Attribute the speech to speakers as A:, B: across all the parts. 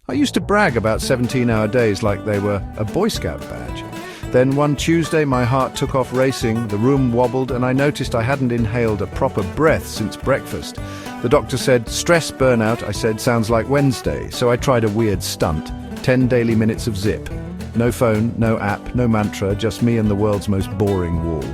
A: I used to brag about 17-hour days like they were a Boy Scout badge. Then one Tuesday my heart took off racing, the room wobbled, and I noticed I hadn't inhaled a proper breath since breakfast. The doctor said, "Stress burnout." I said, "Sounds like Wednesday." So I tried a weird stunt. 10 daily minutes of zip. No phone, no app, no mantra, just me and the world's most boring wall.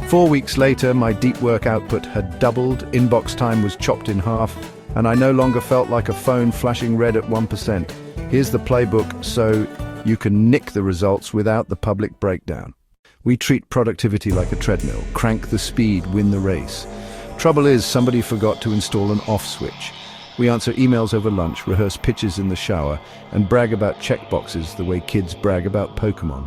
A: 4 weeks later, my deep work output had doubled, inbox time was chopped in half, and I no longer felt like a phone flashing red at 1%. Here's the playbook so you can nick the results without the public breakdown. We treat productivity like a treadmill. Crank the speed, win the race. Trouble is, somebody forgot to install an off switch. We answer emails over lunch, rehearse pitches in the shower, and brag about checkboxes the way kids brag about Pokemon.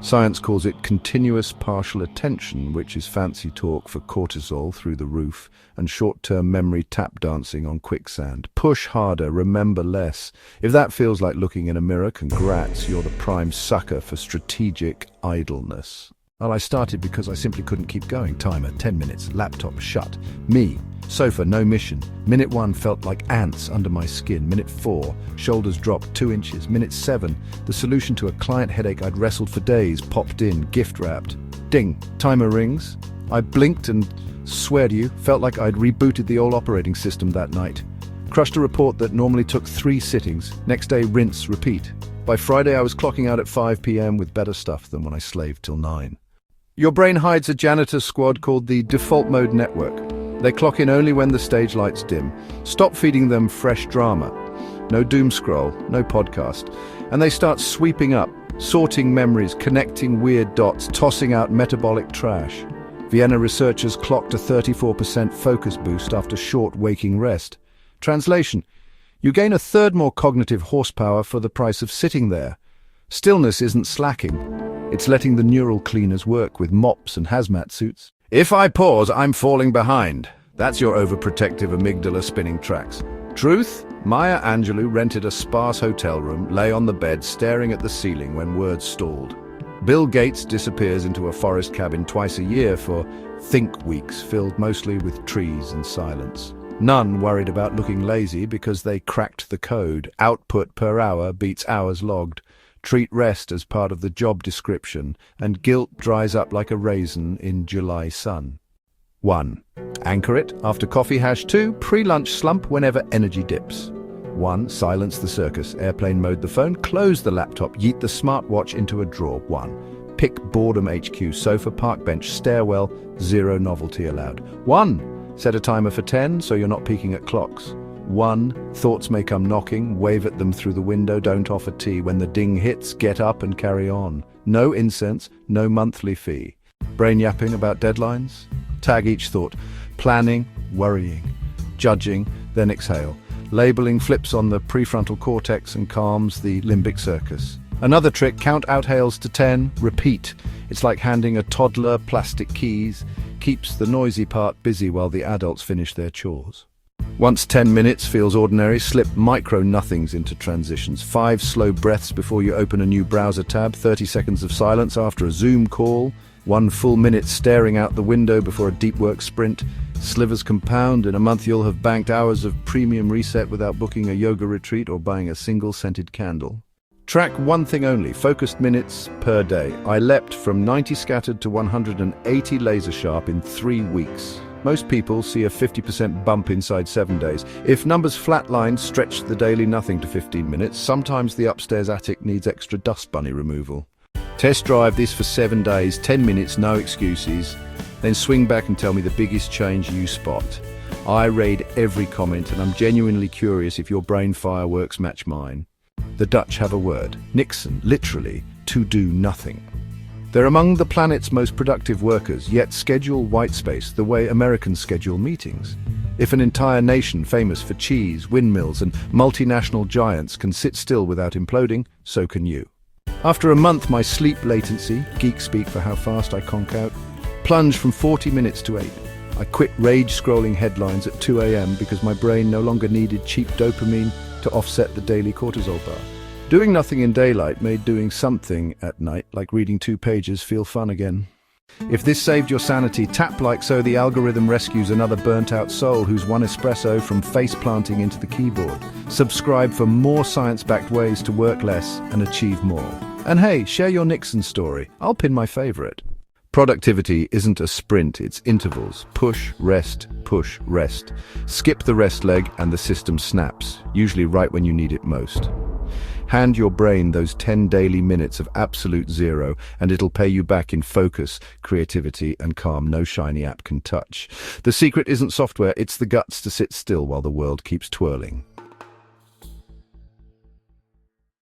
A: Science calls it continuous partial attention, which is fancy talk for cortisol through the roof and short-term memory tap dancing on quicksand. Push harder, remember less. If that feels like looking in a mirror, congrats, you're the prime sucker for strategic idleness. Well, I started because I simply couldn't keep going. Timer, 10 minutes, laptop shut. Me, sofa, no mission. Minute 1 felt like ants under my skin. Minute 4, shoulders dropped 2 inches. Minute 7, the solution to a client headache I'd wrestled for days popped in, gift wrapped. Ding, timer rings. I blinked and, swear to you, felt like I'd rebooted the old operating system that night. Crushed a report that normally took 3 sittings. Next day, rinse, repeat. By Friday, I was clocking out at 5 p.m. with better stuff than when I slaved till 9. Your brain hides a janitor squad called the default mode network. They clock in only when the stage lights dim. Stop feeding them fresh drama. No doom scroll, no podcast. And they start sweeping up, sorting memories, connecting weird dots, tossing out metabolic trash. Vienna researchers clocked a 34% focus boost after short waking rest. Translation: you gain a third more cognitive horsepower for the price of sitting there. Stillness isn't slacking. It's letting the neural cleaners work with mops and hazmat suits. If I pause, I'm falling behind. That's your overprotective amygdala spinning tracks. Truth? Maya Angelou rented a sparse hotel room, lay on the bed staring at the ceiling when words stalled. Bill Gates disappears into a forest cabin twice a year for think weeks filled mostly with trees and silence. None worried about looking lazy because they cracked the code. Output per hour beats hours logged. Treat rest as part of the job description, and guilt dries up like a raisin in July sun. 1. Anchor it after coffee. 2. Pre-lunch slump whenever energy dips. 1. Silence the circus. Airplane mode the phone. Close the laptop. Yeet the smartwatch into a drawer. 1. Pick boredom HQ. Sofa, park bench, stairwell. 0 novelty allowed. 1. Set a timer for 10 so you're not peeking at clocks. 1. Thoughts may come knocking, wave at them through the window, don't offer tea. When the ding hits, get up and carry on. No incense, no monthly fee. Brain yapping about deadlines? Tag each thought. Planning, worrying, judging, then exhale. Labeling flips on the prefrontal cortex and calms the limbic circus. Another trick, count outhales to 10, repeat. It's like handing a toddler plastic keys, keeps the noisy part busy while the adults finish their chores. Once 10 minutes feels ordinary, slip micro-nothings into transitions. 5 slow breaths before you open a new browser tab, 30 seconds of silence after a Zoom call, 1 full minute staring out the window before a deep work sprint. Slivers compound. In a month you'll have banked hours of premium reset without booking a yoga retreat or buying a single scented candle. Track one thing only, focused minutes per day. I leapt from 90 scattered to 180 laser sharp in 3 weeks. Most people see a 50% bump inside 7 days. If numbers flatline, stretch the daily nothing to 15 minutes. Sometimes the upstairs attic needs extra dust bunny removal. Test drive this for 7 days, 10 minutes, no excuses. Then swing back and tell me the biggest change you spot. I read every comment and I'm genuinely curious if your brain fireworks match mine. The Dutch have a word, Nixon, literally, to do nothing. They're among the planet's most productive workers, yet schedule white space the way Americans schedule meetings. If an entire nation famous for cheese, windmills, and multinational giants can sit still without imploding, so can you. After a month, my sleep latency, geek speak for how fast I conk out, plunged from 40 minutes to 8. I quit rage-scrolling headlines at 2 a.m. because my brain no longer needed cheap dopamine to offset the daily cortisol bar. Doing nothing in daylight made doing something at night, like reading 2 pages, feel fun again. If this saved your sanity, tap like so the algorithm rescues another burnt-out soul who's one espresso from face-planting into the keyboard. Subscribe for more science-backed ways to work less and achieve more. And hey, share your Nixon story. I'll pin my favorite. Productivity isn't a sprint, it's intervals. Push, rest, push, rest. Skip the rest leg and the system snaps, usually right when you need it most. Hand your brain those 10 daily minutes of absolute zero, and it'll pay you back in focus, creativity, and calm no shiny app can touch. The secret isn't software, it's the guts to sit still while the world keeps twirling.